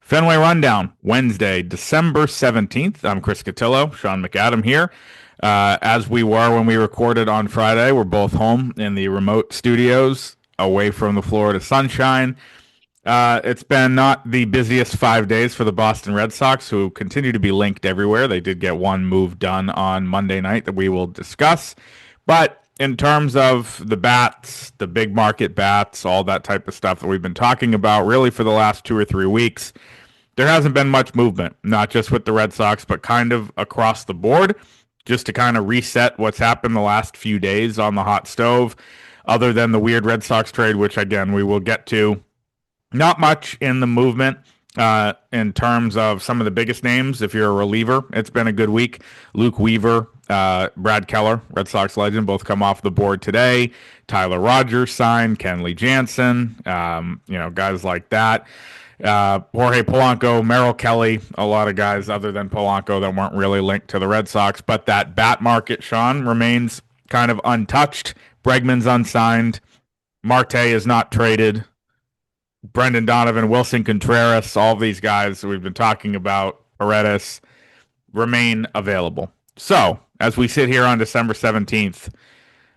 Fenway Rundown, Wednesday, December 17th. I'm Chris Cotillo, Sean McAdam here. As we were when we recorded on Friday, we're both home in the remote studios away from the Florida sunshine. It's been not the busiest 5 days for the Boston Red Sox, who continue to be linked everywhere. They did get one move done on Monday night that we will discuss. But in terms of the bats, the big market bats, all that type of stuff that we've been talking about really for the last 2 or 3 weeks, there hasn't been much movement, not just with the Red Sox, but kind of across the board, just to kind of reset what's happened the last few days on the hot stove, other than the weird Red Sox trade, which again we will get to. Not much in the movement in terms of some of the biggest names. If you're a reliever, it's been a good week. Luke Weaver, Brad Keller, Red Sox legend, both come off the board today. Tyler Rogers signed, Kenley Jansen, guys like that. Jorge Polanco, Merrill Kelly, a lot of guys other than Polanco that weren't really linked to the Red Sox. But that bat market, Sean, remains kind of untouched. Bregman's unsigned. Marte is not traded. Brendan Donovan, Wilson Contreras, all of these guys that we've been talking about, Paredes, remain available. So, as we sit here on December 17th,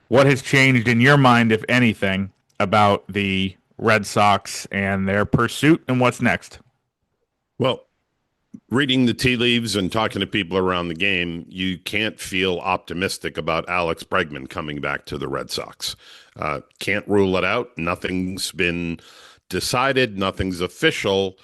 what has changed in your mind, if anything, about the Red Sox and their pursuit and what's next? Well, reading the tea leaves and talking to people around the game, you can't feel optimistic about Alex Bregman coming back to the Red Sox. Can't rule it out. Nothing's been decided, nothing's official,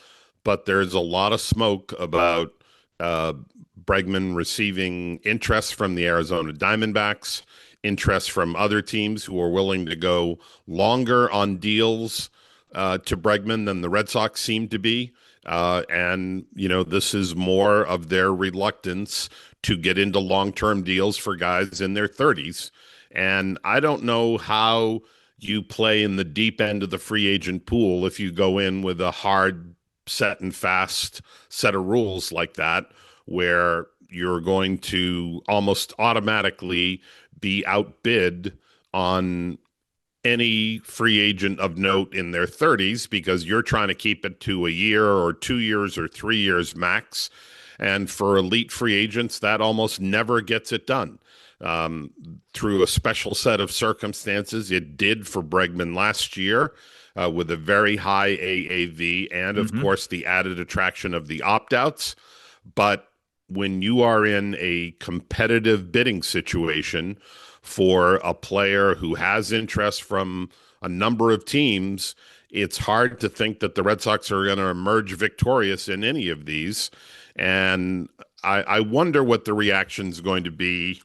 but there's a lot of smoke about Bregman receiving interest from the Arizona Diamondbacks, interest from other teams who are willing to go longer on deals to Bregman than the Red Sox seem to be. This is more of their reluctance to get into long-term deals for guys in their 30s. And I don't know how you play in the deep end of the free agent pool if you go in with a hard, set and fast set of rules like that, where you're going to almost automatically be outbid on any free agent of note in their 30s because you're trying to keep it to a year or 2 years or 3 years max. And for elite free agents, that almost never gets it done. Through a special set of circumstances, it did for Bregman last year with a very high AAV and, of course, the added attraction of the opt-outs. But when you are in a competitive bidding situation for a player who has interest from a number of teams, it's hard to think that the Red Sox are going to emerge victorious in any of these. And I wonder what the reaction is going to be.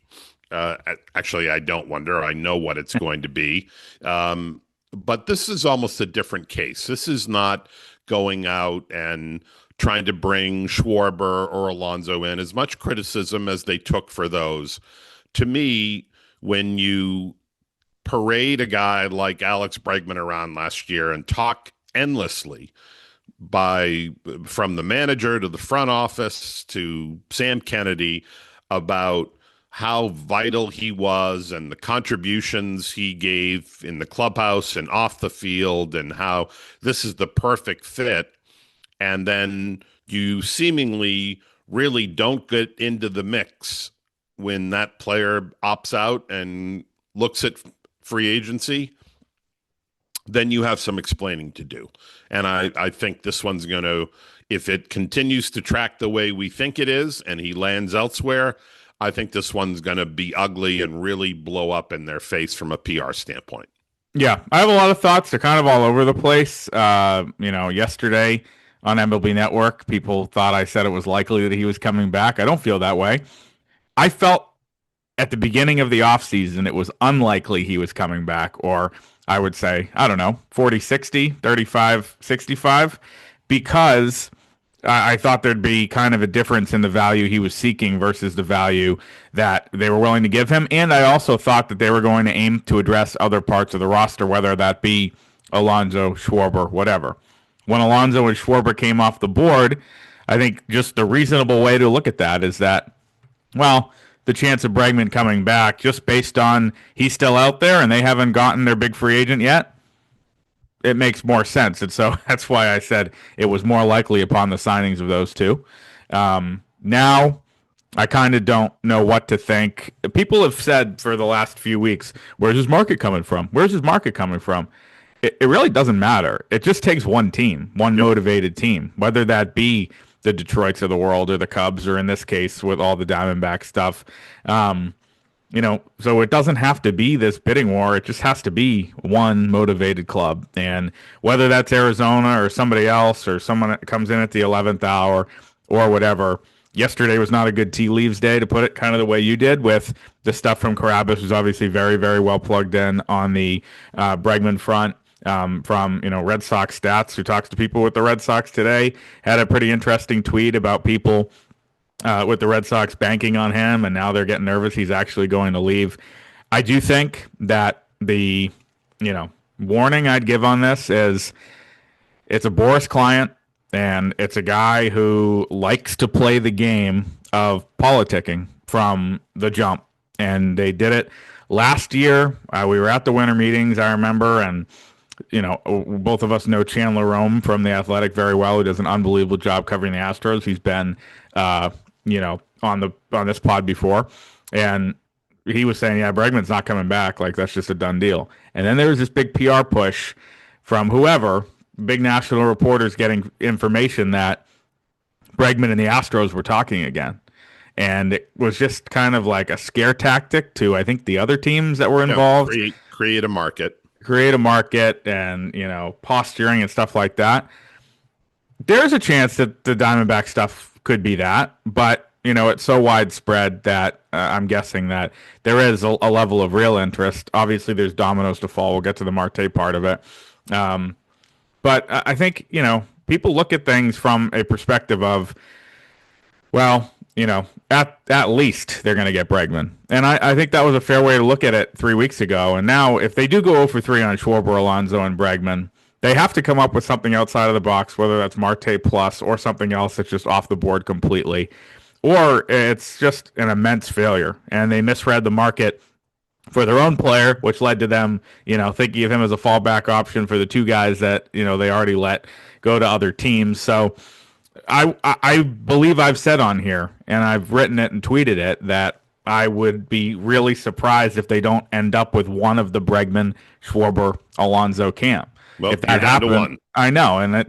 Actually, I don't wonder. I know what it's going to be. But this is almost a different case. This is not going out and trying to bring Schwarber or Alonso in, as much criticism as they took for those. To me, when you parade a guy like Alex Bregman around last year and talk endlessly from the manager to the front office to Sam Kennedy about how vital he was and the contributions he gave in the clubhouse and off the field and how this is the perfect fit. And then you seemingly really don't get into the mix when that player opts out and looks at free agency, then you have some explaining to do. And I think this one's going to, if it continues to track the way we think it is and he lands elsewhere, I think this one's going to be ugly and really blow up in their face from a PR standpoint. Yeah, I have a lot of thoughts. They're kind of all over the place. Yesterday on MLB Network, people thought I said it was likely that he was coming back. I don't feel that way. I felt at the beginning of the offseason it was unlikely he was coming back, or I would say, 40-60, 35-65, because I thought there'd be kind of a difference in the value he was seeking versus the value that they were willing to give him. And I also thought that they were going to aim to address other parts of the roster, whether that be Alonso, Schwarber, whatever. When Alonso and Schwarber came off the board, I think just the reasonable way to look at that is that, well, the chance of Bregman coming back, just based on he's still out there and they haven't gotten their big free agent yet, it makes more sense. And so that's why I said it was more likely upon the signings of those two. Now I kind of don't know what to think. People have said for the last few weeks, where's his market coming from? Where's his market coming from? It really doesn't matter. It just takes one team, one Yep. motivated team, whether that be the Detroits of the world or the Cubs, or in this case with all the Diamondback stuff. Um, so it doesn't have to be this bidding war. It just has to be one motivated club. And whether that's Arizona or somebody else or someone that comes in at the 11th hour or whatever. Yesterday was not a good tea leaves day, to put it kind of the way you did, with the stuff from Carabas, who's obviously very, very well plugged in on the Bregman front. From Red Sox stats, who talks to people with the Red Sox today, had a pretty interesting tweet about people with the Red Sox banking on him, and now they're getting nervous he's actually going to leave. I do think that the warning I'd give on this is it's a Boris client, and it's a guy who likes to play the game of politicking from the jump. And they did it last year. We were at the winter meetings, I remember, and both of us know Chandler Rome from The Athletic very well, who does an unbelievable job covering the Astros. He's been, on this pod before, and he was saying, yeah, Bregman's not coming back. Like, that's just a done deal. And then there was this big PR push from whoever, big national reporters getting information that Bregman and the Astros were talking again. And it was just kind of like a scare tactic to, I think, the other teams that were involved. Create a market. And, posturing and stuff like that. There's a chance that the Diamondback stuff could be that, but, it's so widespread that I'm guessing that there is a level of real interest. Obviously, there's dominoes to fall. We'll get to the Marte part of it. But I think, people look at things from a perspective of, well, at least they're going to get Bregman. And I think that was a fair way to look at it 3 weeks ago. And now, if they do go 0 for 3 on Schwarber, Alonso, and Bregman, they have to come up with something outside of the box, whether that's Marte plus or something else that's just off the board completely. Or it's just an immense failure, and they misread the market for their own player, which led to them, thinking of him as a fallback option for the two guys that, they already let go to other teams. So I believe I've said on here, and I've written it and tweeted it, that I would be really surprised if they don't end up with one of the Bregman, Schwarber, Alonso camp. Well, if that happened, I know, and I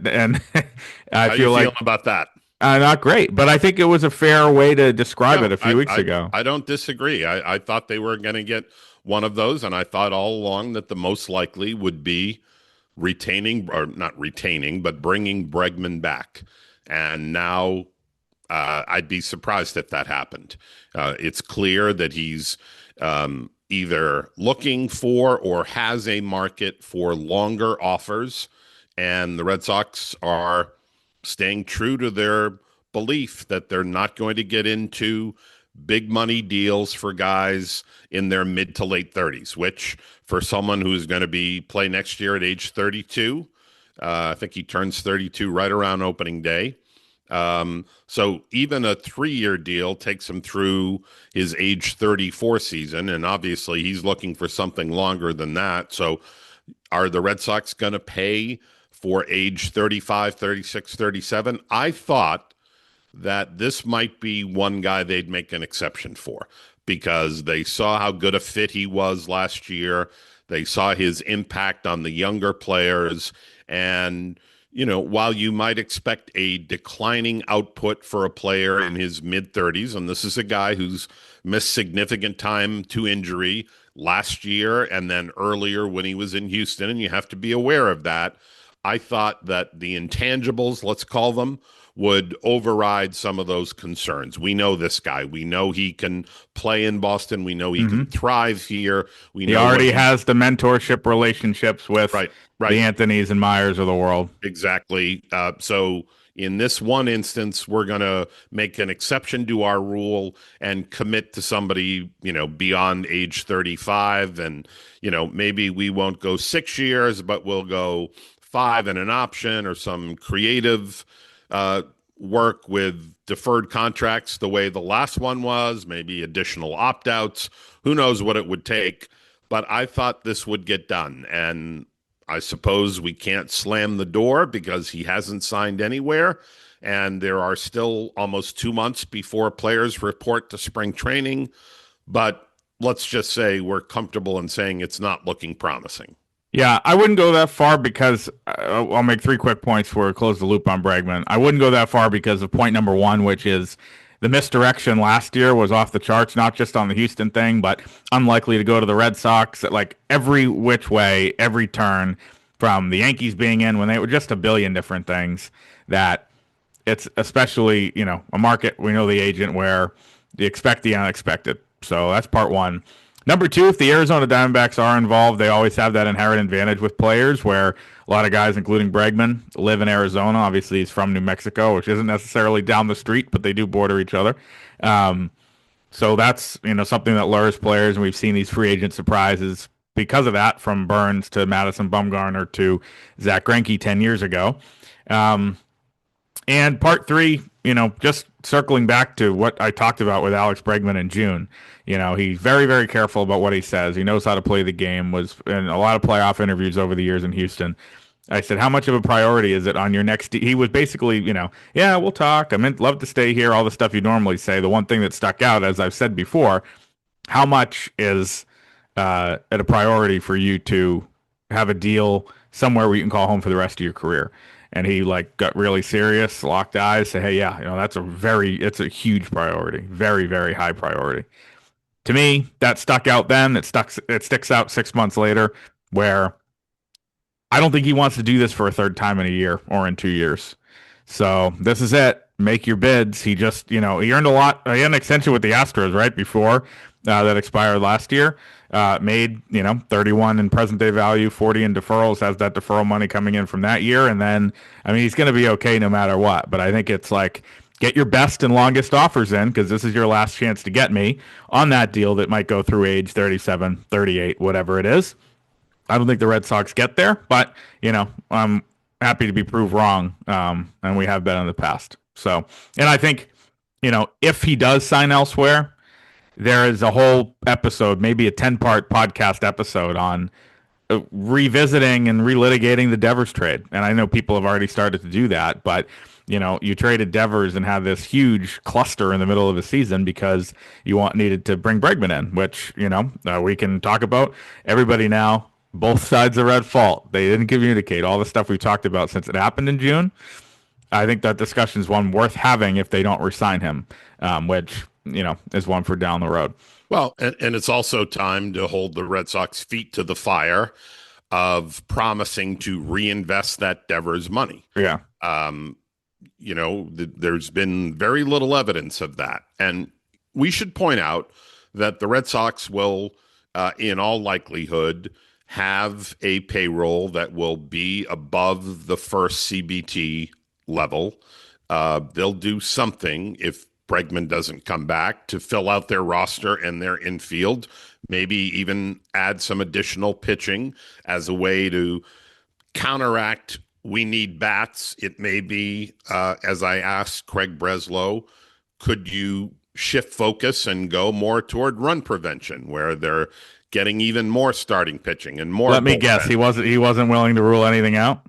How feel you like feeling about that? not great, but I think it was a fair way to describe it a few weeks ago. I don't disagree. I thought they were going to get one of those, and I thought all along that the most likely would be retaining, or not retaining, but bringing Bregman back. And now I'd be surprised if that happened. It's clear that he's either looking for or has a market for longer offers, and the Red Sox are staying true to their belief that they're not going to get into big money deals for guys in their mid to late 30s, which for someone who's going to be play next year at age 32, I think he turns 32 right around opening day. So even a 3-year deal takes him through his age 34 season, and obviously he's looking for something longer than that. So are the Red Sox going to pay for age 35, 36, 37? I thought that this might be one guy they'd make an exception for, because they saw how good a fit he was last year. They saw his impact on the younger players. And, while you might expect a declining output for a player in his mid-30s, and this is a guy who's missed significant time to injury last year and then earlier when he was in Houston, and you have to be aware of that. I thought that the intangibles, let's call them, would override some of those concerns. We know this guy. We know he can play in Boston. We know he can thrive here. He already has the mentorship relationships with the Anthonys and Myers of the world. Exactly. So in this one instance, we're going to make an exception to our rule and commit to somebody, beyond age 35. And, maybe we won't go 6 years, but we'll go 5 and an option, or some creative work with deferred contracts the way the last one was, maybe additional opt-outs. Who knows what it would take? But I thought this would get done. And I suppose we can't slam the door because he hasn't signed anywhere. And there are still almost 2 months before players report to spring training. But let's just say we're comfortable in saying it's not looking promising. Yeah, I wouldn't go that far because I'll make three quick points for close the loop on Bregman. I wouldn't go that far because of point number one, which is the misdirection last year was off the charts, not just on the Houston thing, but unlikely to go to the Red Sox. Like every which way, every turn, from the Yankees being in when they were just a billion different things. That it's especially a market, we know the agent, where you expect the unexpected. So that's part one. Number two, if the Arizona Diamondbacks are involved, they always have that inherent advantage with players where a lot of guys, including Bregman, live in Arizona. Obviously, he's from New Mexico, which isn't necessarily down the street, but they do border each other. Um, so that's something that lures players, and we've seen these free agent surprises because of that, from Burns to Madison Bumgarner to Zach Greinke 10 years ago. Um, and part three, just circling back to what I talked about with Alex Bregman in June. He's very, very careful about what he says. He knows how to play the game. Was in a lot of playoff interviews over the years in Houston. I said, how much of a priority is it on your next? He was basically, yeah, we'll talk. I mean, love to stay here. All the stuff you normally say. The one thing that stuck out, as I've said before, how much is at a priority for you to have a deal somewhere where you can call home for the rest of your career? And he got really serious, locked eyes, said, "Hey, yeah, it's a huge priority, very, very high priority." To me, that stuck out then. It sticks out 6 months later, where I don't think he wants to do this for a third time in a year or in 2 years. So this is it. Make your bids. He just, he earned a lot. He had an extension with the Astros right before that expired last year. Made 31 in present day value, 40 in deferrals. Has that deferral money coming in from that year, and then he's going to be okay no matter what. But I think it's get your best and longest offers in, because this is your last chance to get me on that deal that might go through age 37, 38, whatever it is. I don't think the Red Sox get there, but I'm happy to be proved wrong, and we have been in the past. So, and I think if he does sign elsewhere, there is a whole episode, maybe a 10-part podcast episode on revisiting and relitigating the Devers trade. And I know people have already started to do that, but you traded Devers and had this huge cluster in the middle of the season because you needed to bring Bregman in, which we can talk about. Everybody now, both sides are at fault. They didn't communicate all the stuff we talked about since it happened in June. I think that discussion is one worth having if they don't resign him, which is one for down the road. Well, and it's also time to hold the Red Sox feet to the fire of promising to reinvest that Devers money. Yeah. There's been very little evidence of that. And we should point out that the Red Sox will, in all likelihood, have a payroll that will be above the first CBT level. They'll do something if Bregman doesn't come back to fill out their roster and their infield, maybe even add some additional pitching as a way to counteract we need bats. It may be, as I asked Craig Breslow, could you shift focus and go more toward run prevention, where they're getting even more starting pitching and more. Let me guess, he wasn't willing to rule anything out.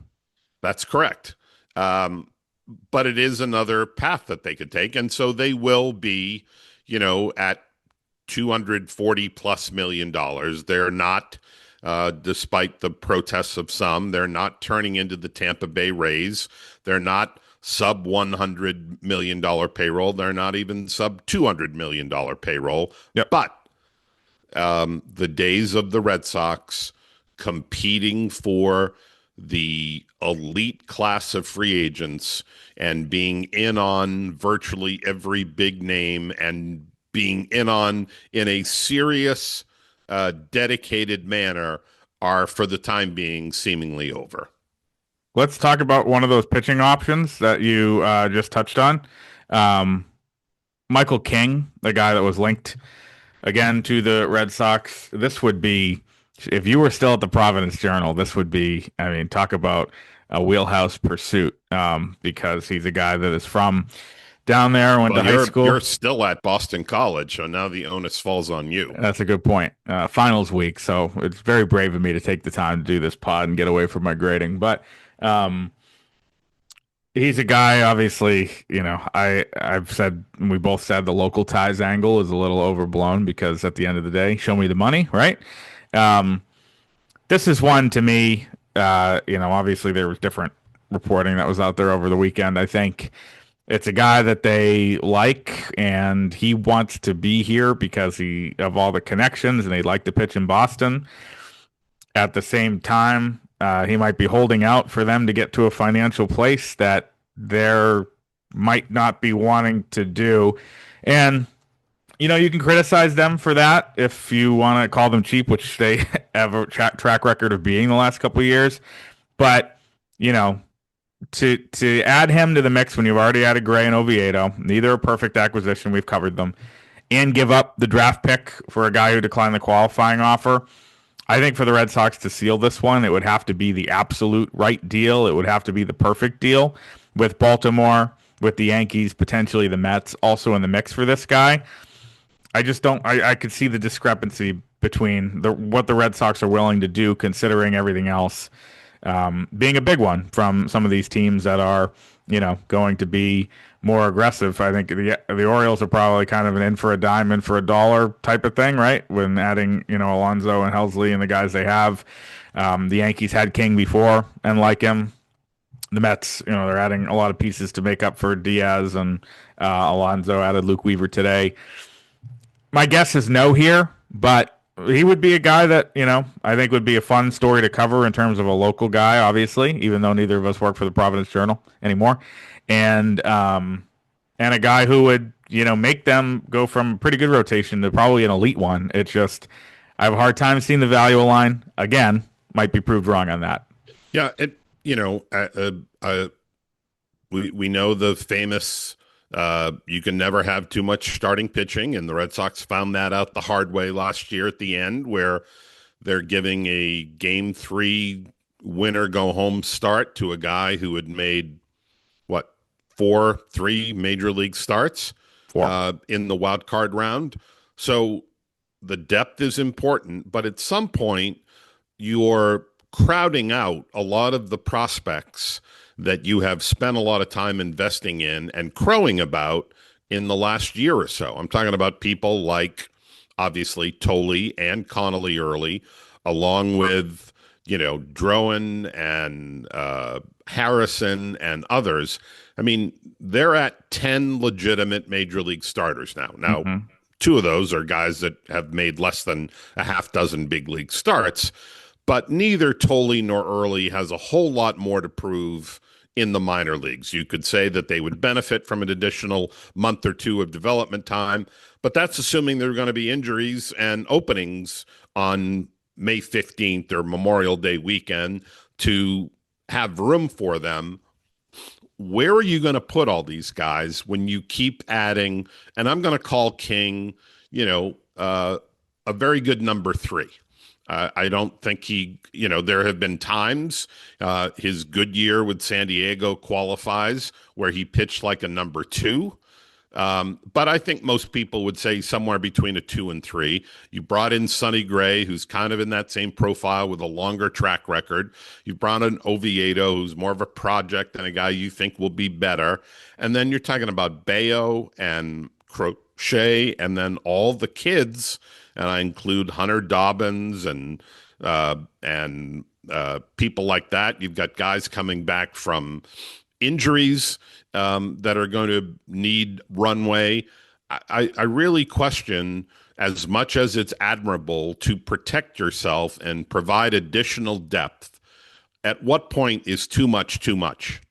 That's correct. But it is another path that they could take. And so they will be, at $240+ million. They're not, despite the protests of some, they're not turning into the Tampa Bay Rays. They're not sub $100 million payroll. They're not even sub $200 million payroll. Yep. But the days of the Red Sox competing for the elite class of free agents and being in on virtually every big name and being in a serious, dedicated manner are, for the time being, seemingly over. Let's talk about one of those pitching options that you just touched on. Michael King, the guy that was linked again to the Red Sox. This would be, if you were still at the Providence Journal, this would be, talk about a wheelhouse pursuit, because he's a guy that is from down there, went Well, to high you're school. still at Boston College, so now the onus falls on you. That's a good point. Finals week, so it's very brave of me to take the time to do this pod and get away from my grading. But um, he's a guy, obviously, I've said, and we both said the local ties angle is a little overblown because at the end of the day, show me the money, right? Um, this is one to me, obviously there was different reporting that was out there over the weekend. I think it's a guy that they like, and he wants to be here because he of all the connections, and they'd like to pitch in Boston. At the same time, he might be holding out for them to get to a financial place that they're might not be wanting to do. And you can criticize them for that if you want to call them cheap, which they have a track record of being the last couple of years. But you know, to add him to the mix when you've already added Gray and Oviedo, neither a perfect acquisition. We've covered them, and give up the draft pick for a guy who declined the qualifying offer. I think for the Red Sox to seal this one, it would have to be the absolute right deal. It would have to be the perfect deal with Baltimore, with the Yankees, potentially the Mets also in the mix for this guy. I just don't. I could see the discrepancy between what the Red Sox are willing to do, considering everything else, being a big one from some of these teams that are, going to be more aggressive. I think the Orioles are probably kind of an in for a dime, in for a dollar type of thing, right? When adding, Alonso and Helsley and the guys they have. The Yankees had King before and like him. The Mets, they're adding a lot of pieces to make up for Diaz, and Alonso added Luke Weaver today. My guess is no here, but he would be a guy that, I think would be a fun story to cover in terms of a local guy, obviously, even though neither of us work for the Providence Journal anymore. And a guy who would, make them go from a pretty good rotation to probably an elite one. It's just I have a hard time seeing the value align. Again, might be proved wrong on that. Yeah, we know the famous you can never have too much starting pitching, and the Red Sox found that out the hard way last year at the end, where they're giving a game 3 winner go home start to a guy who had made what 3 major league starts 4. In the wild card round. So the depth is important, but at some point you're crowding out a lot of the prospects that you have spent a lot of time investing in and crowing about in the last year or so. I'm talking about people like, obviously, Tolley and Connolly early, along with, Drowan and Harrison and others. I mean, they're at 10 legitimate major league starters now. Now, 2 of those are guys that have made less than a half dozen big league starts, but neither Tolley nor Early has a whole lot more to prove in the minor leagues. You could say that they would benefit from an additional month or 2 of development time, but that's assuming there are going to be injuries and openings on May 15th or Memorial Day weekend to have room for them. Where are you going to put all these guys when you keep adding? And I'm going to call King, a very good number 3. I don't think there have been times his good year with San Diego qualifies where he pitched like a number 2. But I think most people would say somewhere between a 2 and 3. You brought in Sonny Gray, who's kind of in that same profile with a longer track record. You brought in Oviedo, who's more of a project and a guy you think will be better. And then you're talking about Bayo and Crochet, and then all the kids, and I include Hunter Dobbins and people like that. You've got guys coming back from injuries that are going to need runway. I really question, as much as it's admirable to protect yourself and provide additional depth, at what point is too much too much?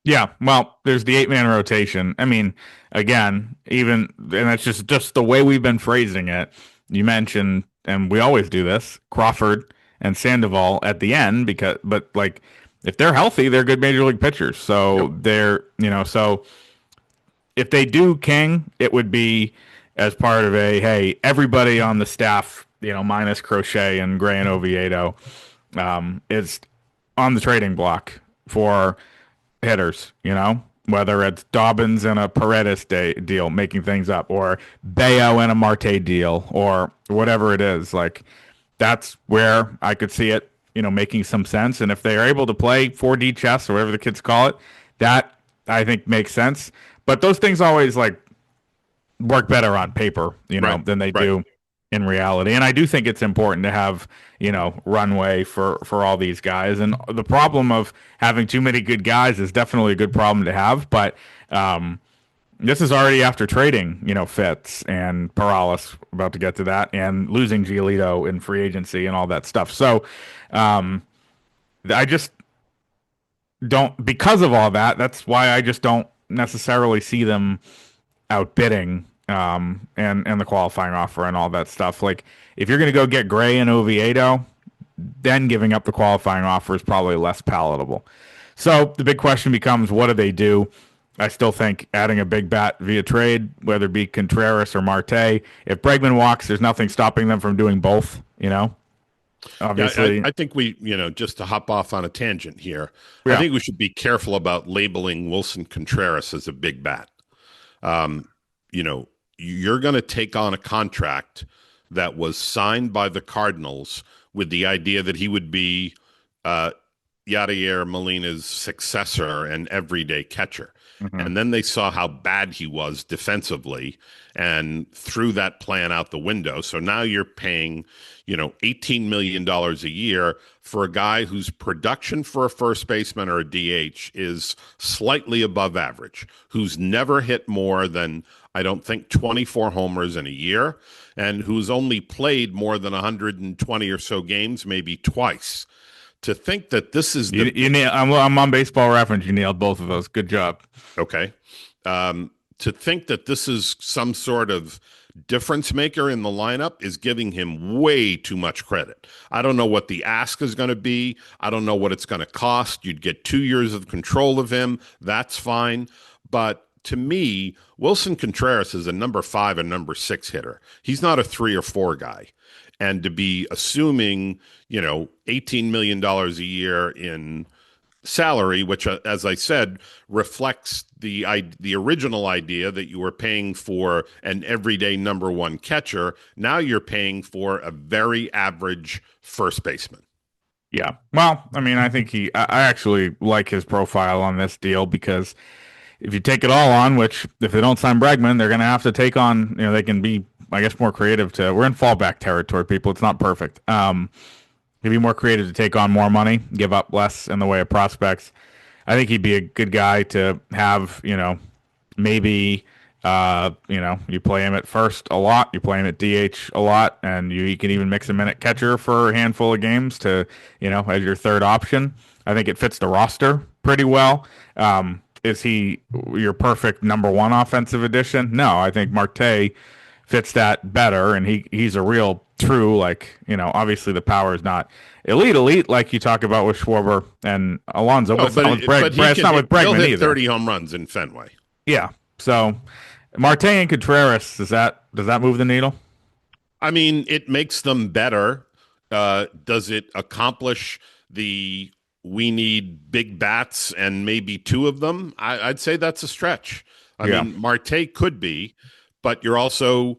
Yeah, well, there's the 8-man rotation. I mean, again, and that's just the way we've been phrasing it. You mentioned, and we always do this, Crawford and Sandoval at the end, but like if they're healthy, they're good major league pitchers. So they're, so if they do King, it would be as part of hey, everybody on the staff, minus Crochet and Gray and Oviedo, is on the trading block for hitters, whether it's Dobbins and a Paredes deal, making things up, or Bayo and a Marte deal, or whatever it is. Like that's where I could see it, making some sense. And if they are able to play 4D chess or whatever the kids call it, that I think makes sense. But those things always like work better on paper, Right, than they right. do in reality. And I do think it's important to have, runway for all these guys. And the problem of having too many good guys is definitely a good problem to have. But this is already after trading, Fitz and Perales, about to get to that, and losing Giolito in free agency and all that stuff. So I just don't, because of all that, that's why I just don't necessarily see them outbidding and the qualifying offer and all that stuff. Like if you're going to go get Gray and Oviedo, then giving up the qualifying offer is probably less palatable. So the big question becomes, what do they do? I still think adding a big bat via trade, whether it be Contreras or Marte, if Bregman walks, there's nothing stopping them from doing both. Yeah, I, Obviously, I think just to hop off on a tangent here, I yeah. think we should be careful about labeling Wilson Contreras as a big bat. Um, you're going to take on a contract that was signed by the Cardinals with the idea that he would be uh, Yadier Molina's successor and everyday catcher. Hmm. And then they saw how bad he was defensively and threw that plan out the window. So now you're paying, $18 million a year for a guy whose production for a first baseman or a DH is slightly above average, who's never hit more than, I don't think, 24 homers in a year, and who's only played more than 120 or so games, maybe twice. To think that this is You, the you nail, I'm on Baseball Reference. You nailed both of those. Good job. Okay. To think that this is some sort of difference maker in the lineup is giving him way too much credit. I don't know what the ask is going to be. I don't know what it's going to cost. You'd get 2 years of control of him. That's fine. But to me, Wilson Contreras is a number 5 and number 6 hitter. He's not a 3 or 4 guy. And to be assuming, $18 million a year in salary, which, as I said, reflects the original idea that you were paying for an everyday number one catcher. Now you're paying for a very average first baseman. Yeah. Well, I mean, I think I actually like his profile on this deal because if you take it all on, which if they don't sign Bregman, they're going to have to take on, they can be, I guess, more creative we're in fallback territory, people. It's not perfect. He'd be more creative to take on more money, give up less in the way of prospects. I think he'd be a good guy to have, maybe, you play him at first a lot, you play him at DH a lot, and you can even mix him in at catcher for a handful of games to, as your third option. I think it fits the roster pretty well. Is he your perfect number one offensive addition? No, I think Marte fits that better, and he's a real true, like, obviously the power is not elite like you talk about with Schwarber and Alonso, but Oh, it's not with but he It's can not with he'll Bregman hit either. 30 home runs in Fenway. Yeah. So Marte and Contreras, does that move the needle? I mean, it makes them better. Does it accomplish the we need big bats and maybe two of them? I'd say that's a stretch. I Yeah. mean, Marte could be, but you're also,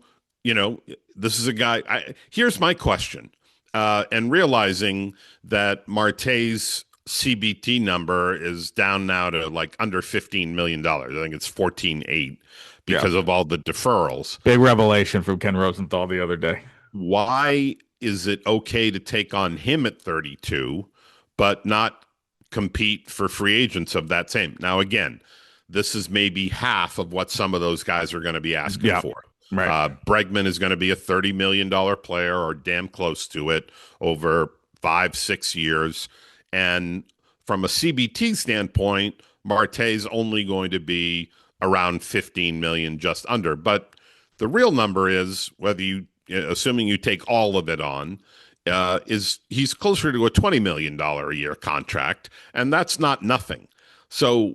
this is a guy. Here's my question, and realizing that Marte's CBT number is down now to like under $15 million. I think it's 14.8 Yeah. because of all the deferrals. Big revelation from Ken Rosenthal the other day. Why is it okay to take on him at 32, but not compete for free agents of that same? Now, again, this is maybe half of what some of those guys are going to be asking Yeah. for. Right. Bregman is going to be a $30 million player or damn close to it over 5-6 years. And from a CBT standpoint, Marte's only going to be around 15 million, just under. But the real number is, whether you, assuming you take all of it on, is he's closer to a $20 million a year contract, and that's not nothing. So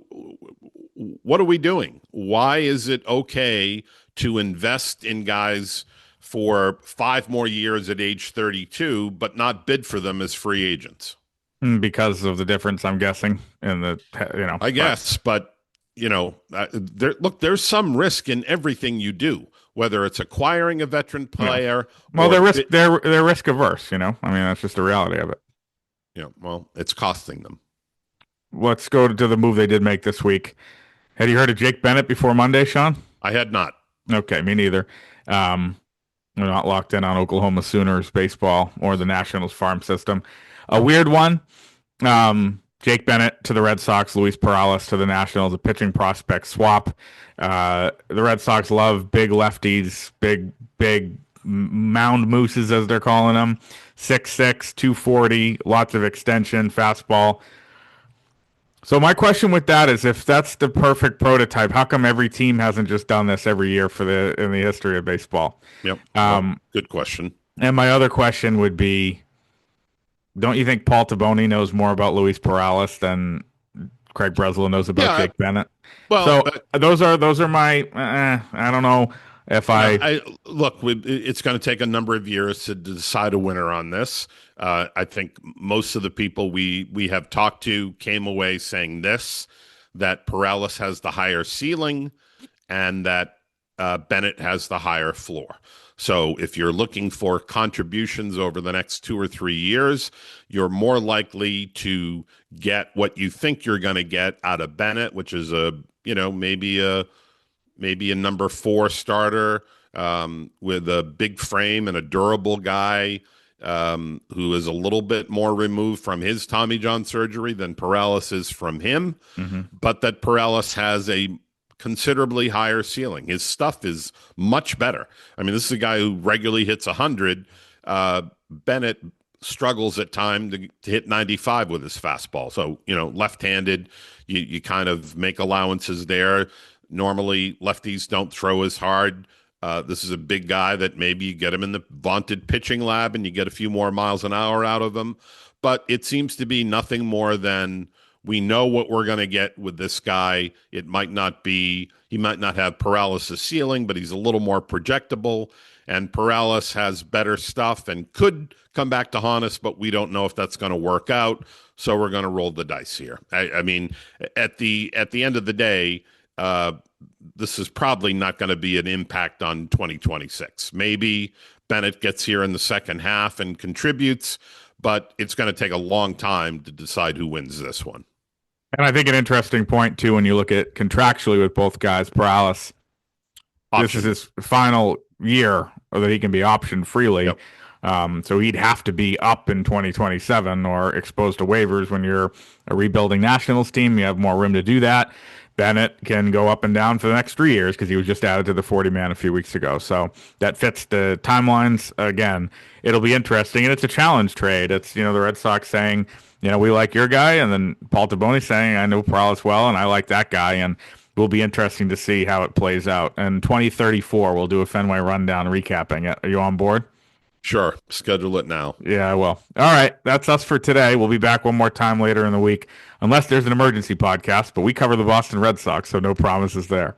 what are we doing? Why is it okay to invest in guys for 5 more years at age 32, but not bid for them as free agents? Because of the difference, I'm guessing, in the, I but guess, but there's some risk in everything you do, whether it's acquiring a veteran Yeah. player Well, or, they're risk averse. I mean, that's just the reality of it. well, it's costing them. Let's go to the move they did make this week. Had you heard of Jake Bennett before Monday, Sean? I had not. Okay, me neither. Um, we're not locked in on Oklahoma Sooners baseball or the Nationals farm system. A weird one. Jake Bennett to the Red Sox, Luis Perales to the Nationals, a pitching prospect swap. The Red Sox love big lefties, big mound mooses, as they're calling them. 6'6", 240, lots of extension, fastball. So my question with that is, if that's the perfect prototype, how come every team hasn't just done this every year in the history of baseball? Yep. Well, Um, good question. and my other question would be, don't you think Paul Taboni knows more about Luis Perales than Craig Breslow knows about Yeah. Jake Bennett? Well, So those are my. I don't know if yeah. I. I look. It's going to take a number of years to decide a winner on this. I think most of the people we have talked to came away saying this, that Perales has the higher ceiling and that Bennett has the higher floor. So if you're looking for contributions over the next 2 or 3 years, you're more likely to get what you think you're going to get out of Bennett, which is maybe a number four starter with a big frame and a durable guy who is a little bit more removed from his Tommy John surgery than Perales is from him, Mhm. but that Perales has a considerably higher ceiling. His stuff is much better. I mean, this is a guy who regularly hits 100. Bennett struggles at time to hit 95 with his fastball. So, left-handed, you kind of make allowances there. Normally, lefties don't throw as hard. This is a big guy that maybe you get him in the vaunted pitching lab and you get a few more miles an hour out of him. But it seems to be nothing more than we know what we're going to get with this guy. He might not have Perales' ceiling, but he's a little more projectable. And Perales has better stuff and could come back to haunt us, but we don't know if that's going to work out. So we're going to roll the dice here. I mean, at the end of the day, this is probably not going to be an impact on 2026. Maybe Bennett gets here in the second half and contributes, but it's going to take a long time to decide who wins this one. And I think an interesting point too, when you look at contractually with both guys, Perales, this is his final year that he can be optioned freely. Yep. So he'd have to be up in 2027 or exposed to waivers. When you're a rebuilding Nationals team, you have more room to do that. Bennett can go up and down for the next 3 years because he was just added to the 40-man a few weeks ago. So that fits the timelines. Again, it'll be interesting. And it's a challenge trade. It's, the Red Sox saying, we like your guy. And then Paul Taboni saying, I know Perales well, and I like that guy. And it will be interesting to see how it plays out. And 2034, we'll do a Fenway rundown recapping it. Are you on board? Sure. Schedule it now. Yeah, I will. All right. That's us for today. We'll be back one more time later in the week, unless there's an emergency podcast, but we cover the Boston Red Sox, so no promises there.